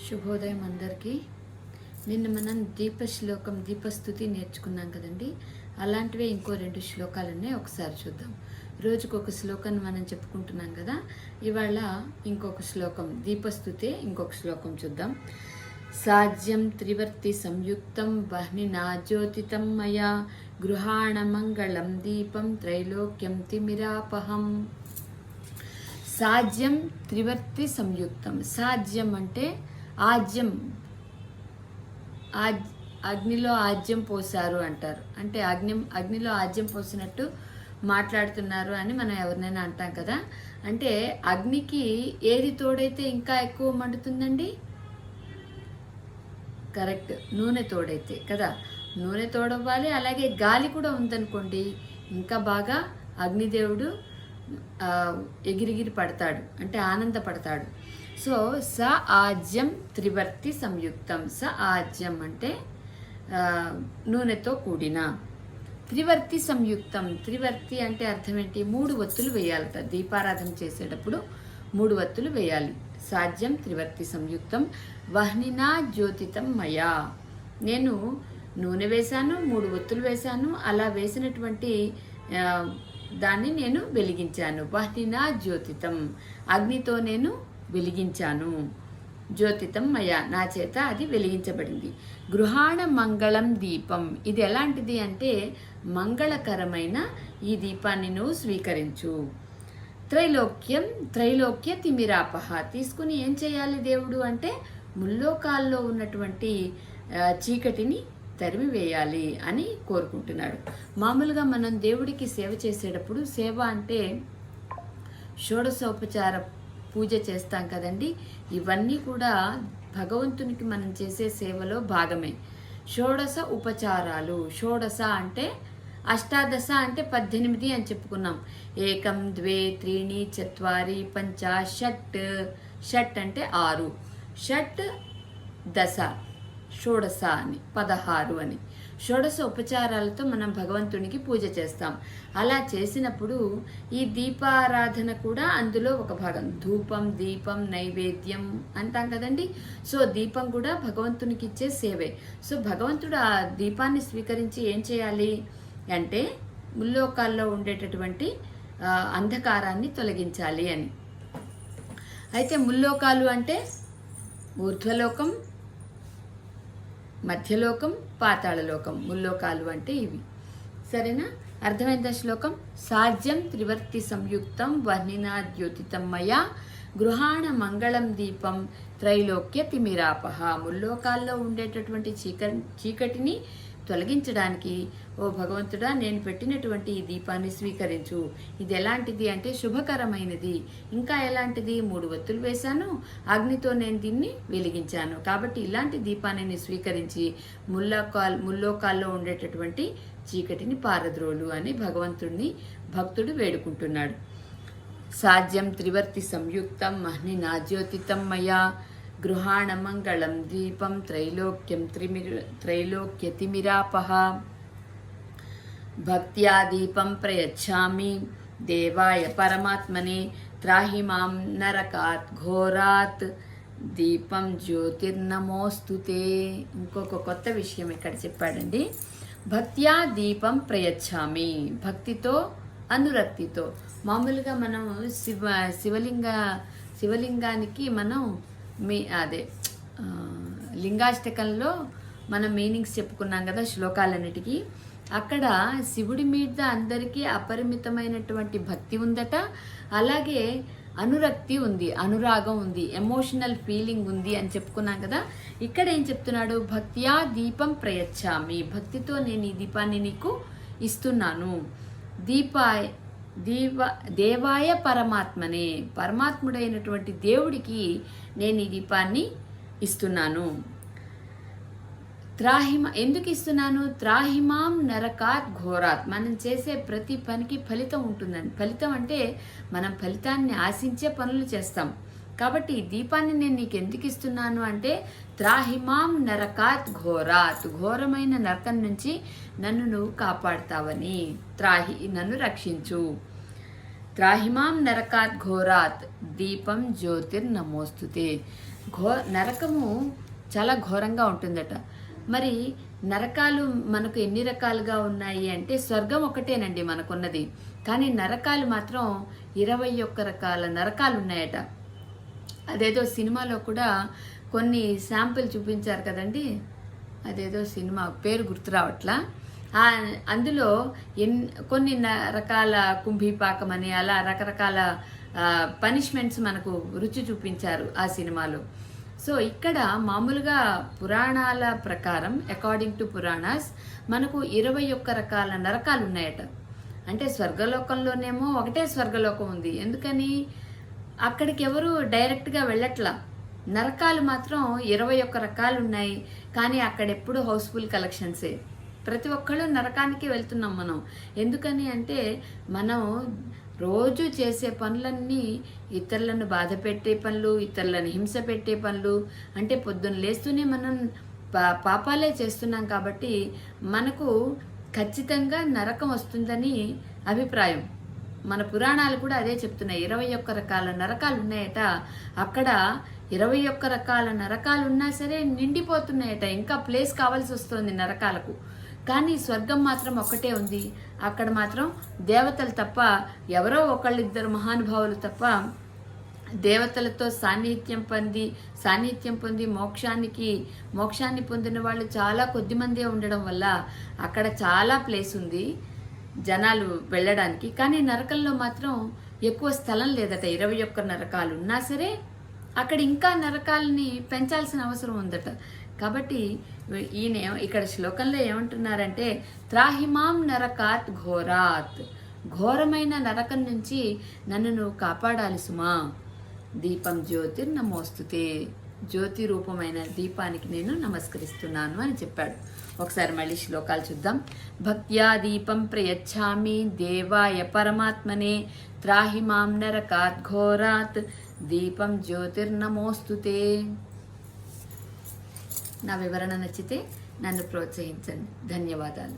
శుభోదయం అందరికీ. నిన్న మనం దీపస్తుతి నేర్చుకున్నాం కదండి. అలాంటివే ఇంకో 2 శ్లోకాలన్నీ ఒకసారి చూద్దాం. రోజుకు ఒక శ్లోకాన్ని మనం చెప్పుకుంటున్నాం కదా. ఇవాళ ఇంకొక శ్లోకం, దీపస్తుతే ఇంకొక శ్లోకం చూద్దాం. సాజ్యం త్రివర్తి సంయుక్తం వహ్నినా జ్యోతితం మయా గృహాణ మంగళం దీపం త్రైలోక్యం తిమిరాపహం. సాజ్యం త్రివర్తి సంయుక్తం. సాజ్యం అంటే ఆజ్యం, అగ్నిలో ఆజ్యం పోసారు అంటారు. అంటే అగ్నిలో ఆజ్యం పోసినట్టు మాట్లాడుతున్నారు అని మనం ఎవరినైనా అంటాం కదా. అంటే అగ్నికి ఏది తోడైతే ఇంకా ఎక్కువ మండుతుందండి? కరెక్ట్, నూనె తోడైతే కదా. నూనె తోడవ్వాలి. అలాగే గాలి కూడా ఉందనుకోండి, ఇంకా బాగా అగ్నిదేవుడు ఎగిరిగిరి పడతాడు, అంటే ఆనందపడతాడు. సో స ఆజ్యం త్రివర్తి సంయుక్తం. స ఆజ్యం అంటే నూనెతో కూడిన. త్రివర్తి సంయుక్తం. త్రివర్తి అంటే అర్థం ఏంటి? 3 వత్తులు వేయాలట. దీపారాధన చేసేటప్పుడు 3 వత్తులు వేయాలి. సాజ్యం త్రివర్తి సంయుక్తం వహ్నినా జ్యోతితం మయా. నేను నూనె వేశాను, 3 వత్తులు వేశాను. అలా వేసినటువంటి దాన్ని నేను వెలిగించాను. వహ్నినా జ్యోతితం, అగ్నితో నేను వెలిగించాను. జ్యోతితం మయా, నా చేత అది వెలిగించబడింది. గృహాణ మంగళం దీపం. ఇది ఎలాంటిది అంటే మంగళకరమైన ఈ దీపాన్ని నువ్వు స్వీకరించు. త్రైలోక్య తిమిరాపహ. తీసుకుని ఏం చేయాలి దేవుడు అంటే ముల్లోకాల్లో ఉన్నటువంటి చీకటిని తరిమివేయాలి అని కోరుకుంటున్నాడు. మామూలుగా మనం దేవుడికి సేవ చేసేటప్పుడు, సేవ అంటే షోడశోపచార పూజ చేస్తాం కదండి. ఇవన్నీ కూడా భగవంతునికి మనం చేసే సేవలో భాగమే. షోడశ ఉపచారాలు. షోడశ అంటే అష్టాదశ అంటే 18 అని చెప్పుకున్నాం. 1 2 3 4 5 షట్. షట్ అంటే 6. షట్ దశ, షోడశ అని 16 అని. షోడశ ఉపచారాలతో మనం భగవంతునికి పూజ చేస్తాం. అలా చేసినప్పుడు ఈ దీపారాధన కూడా అందులో ఒక భాగం. ధూపం, దీపం, నైవేద్యం అంటాం కదండి. సో దీపం కూడా భగవంతునికి ఇచ్చే సేవే. సో భగవంతుడు ఆ దీపాన్ని స్వీకరించి ఏం చేయాలి అంటే ముల్లోకాల్లో ఉండేటటువంటి అంధకారాన్ని తొలగించాలి అని. అయితే ముల్లోకాలు అంటే ఊర్ధ్వలోకం, మధ్యలోకం, పాతాళలోకం. ముల్లోకాలు అంటే ఇవి. సరేనా? అర్థమైందా శ్లోకం? సాజ్యం త్రివర్తి సంయుక్తం వర్ణినా ద్యోతితం మయా గృహాణ మంగళం దీపం త్రైలోక్య తిమిరాపహ. ముల్లోకాల్లో ఉండేటటువంటి చీకటిని తొలగించడానికి ఓ భగవంతుడా, నేను పెట్టినటువంటి ఈ దీపాన్ని స్వీకరించు. ఇది ఎలాంటిది అంటే శుభకరమైనది. ఇంకా ఎలాంటిది? 3 వత్తులు వేశాను, అగ్నితో నేను దీన్ని వెలిగించాను. కాబట్టి ఇలాంటి దీపాన్ని నేను స్వీకరించి ముల్లోకాల్లో ఉండేటటువంటి చీకటిని పారద్రోలు అని భక్తుడు వేడుకుంటున్నాడు. సాజ్యం త్రివర్తి సంయుక్తం మహ్నినా జ్యోతితం మయా గృహాణ మంగళం దీపం త్రైలోక్య తిమిరాపహ. భక్త్యా దీపం ప్రయచ్ఛామి దేవాయ పరమాత్మనే త్రాహి మాం నరకాత్ ఘోరాత్ దీపం జ్యోతిర్నమోస్తుతే. ఇంకొక కొత్త విషయం ఇక్కడ చెప్పాడండి. భక్త్యా దీపం ప్రయచ్ఛామి. భక్తితో, అనురక్తితో. మామూలుగా మనం శివలింగానికి మనం లింగాష్టకంలో మనం మీనింగ్స్ చెప్పుకున్నాం కదా శ్లోకాలన్నిటికీ. అక్కడ శివుడి మీద అందరికీ అపరిమితమైనటువంటి భక్తి ఉందట. అలాగే అనురక్తి ఉంది, అనురాగం ఉంది, ఎమోషనల్ ఫీలింగ్ ఉంది అని చెప్పుకున్నాం కదా. ఇక్కడ ఏం చెప్తున్నాడు? భక్త్యా దీపం ప్రయచ్ఛామి. భక్తితో నేను ఈ దీపాన్ని నీకు ఇస్తున్నాను. దేవాయ పరమాత్మనే. పరమాత్ముడైనటువంటి దేవుడికి నేను ఈ దీపాన్ని ఇస్తున్నాను. ఎందుకు ఇస్తున్నాను? త్రాహిమాం నరకాత్ ఘోరాత్. మనం చేసే ప్రతి పనికి ఫలితం ఉంటుందని. ఫలితం అంటే మనం ఫలితాన్ని ఆశించే పనులు చేస్తాం. కాబట్టి ఈ దీపాన్ని నేను నీకు ఎందుకు ఇస్తున్నాను అంటే త్రాహిమాం నరకాత్ ఘోరాత్. ఘోరమైన నరకం నుంచి నన్ను నువ్వు కాపాడుతావని. నన్ను రక్షించు. త్రాహిమాం నరకాత్ ఘోరాత్ దీపం జ్యోతిర్నమోస్తుతే. నరకము చాలా ఘోరంగా ఉంటుందట. మరి నరకాలు మనకు ఎన్ని రకాలుగా ఉన్నాయి అంటే స్వర్గం ఒకటేనండి మనకున్నది, కానీ నరకాలు మాత్రం 21 రకాల నరకాలు ఉన్నాయట. అదేదో సినిమాలో కూడా కొన్ని శాంపిల్ చూపించారు కదండి, అదేదో సినిమా పేరు గుర్తు రావట్లా. అందులో కొన్ని రకాల కుంభీపాకం అని అలా రకరకాల పనిష్మెంట్స్ మనకు రుచి చూపించారు ఆ సినిమాలో. సో ఇక్కడ మామూలుగా పురాణాల ప్రకారం, అకార్డింగ్ టు పురాణాస్, మనకు 21 రకాల నరకాలు ఉన్నాయట. అంటే స్వర్గలోకంలోనేమో ఒకటే స్వర్గలోకం ఉంది, ఎందుకని అక్కడికి ఎవరు డైరెక్ట్గా వెళ్ళట్లా. నరకాలు మాత్రం 21 రకాలు ఉన్నాయి, కానీ అక్కడెప్పుడు హౌస్ఫుల్ కలెక్షన్సే. ప్రతి ఒక్కళ్ళు నరకానికి వెళ్తున్నాం మనం. ఎందుకని అంటే మనం రోజు చేసే పనులన్నీ ఇతరులను బాధ పెట్టే పనులు, ఇతరులను హింస పెట్టే పనులు. అంటే పొద్దున్న లేస్తూనే మనం పాపాలే చేస్తున్నాం కాబట్టి మనకు ఖచ్చితంగా నరకం వస్తుందని అభిప్రాయం. మన పురాణాలు కూడా అదే చెప్తున్నాయి. 21 రకాల నరకాలు ఉన్నాయట. అక్కడ 21 రకాల నరకాలు ఉన్నా సరే నిండిపోతున్నాయట, ఇంకా ప్లేస్ కావాల్సి వస్తుంది నరకాలకు. కానీ స్వర్గం మాత్రం ఒక్కటే ఉంది. అక్కడ మాత్రం దేవతలు తప్ప, ఎవరో ఒకళ్ళిద్దరు మహానుభావులు తప్ప, దేవతలతో సాన్నిహిత్యం పొంది మోక్షాన్ని పొందిన వాళ్ళు చాలా కొద్దిమందే ఉండడం వల్ల అక్కడ చాలా ప్లేస్ ఉంది జనాలు వెళ్ళడానికి. కానీ నరకంలో మాత్రం ఎక్కువ స్థలం లేదట. 21 నరకాలు ఉన్నా సరే అక్కడ ఇంకా నరకాలని పెంచాల్సిన అవసరం ఉందట. కాబట్టి ఈయన ఇక్కడ శ్లోకంలో ఏమంటున్నారంటే, త్రాహిమాం నరకాత్ ఘోరాత్, ఘోరమైన నరకం నుంచి నన్ను నువ్వు కాపాడాలి సుమా. దీపం జ్యోతిర్నమోస్తుతే, జ్యోతి రూపమైన దీపానికి నేను నమస్కరిస్తున్నాను అని చెప్పాడు. ఒకసారి మళ్ళీ శ్లోకాలు చూద్దాం. భక్త్యా దీపం ప్రయచ్ఛామి దేవాయ పరమాత్మనే, త్రాహిమాం నరకాత్ ఘోరాత్ దీపం జ్యోతిర్నమోస్తుతే. నా వివరణ నచ్చితే నన్ను ప్రోత్సహించండి. ధన్యవాదాలు.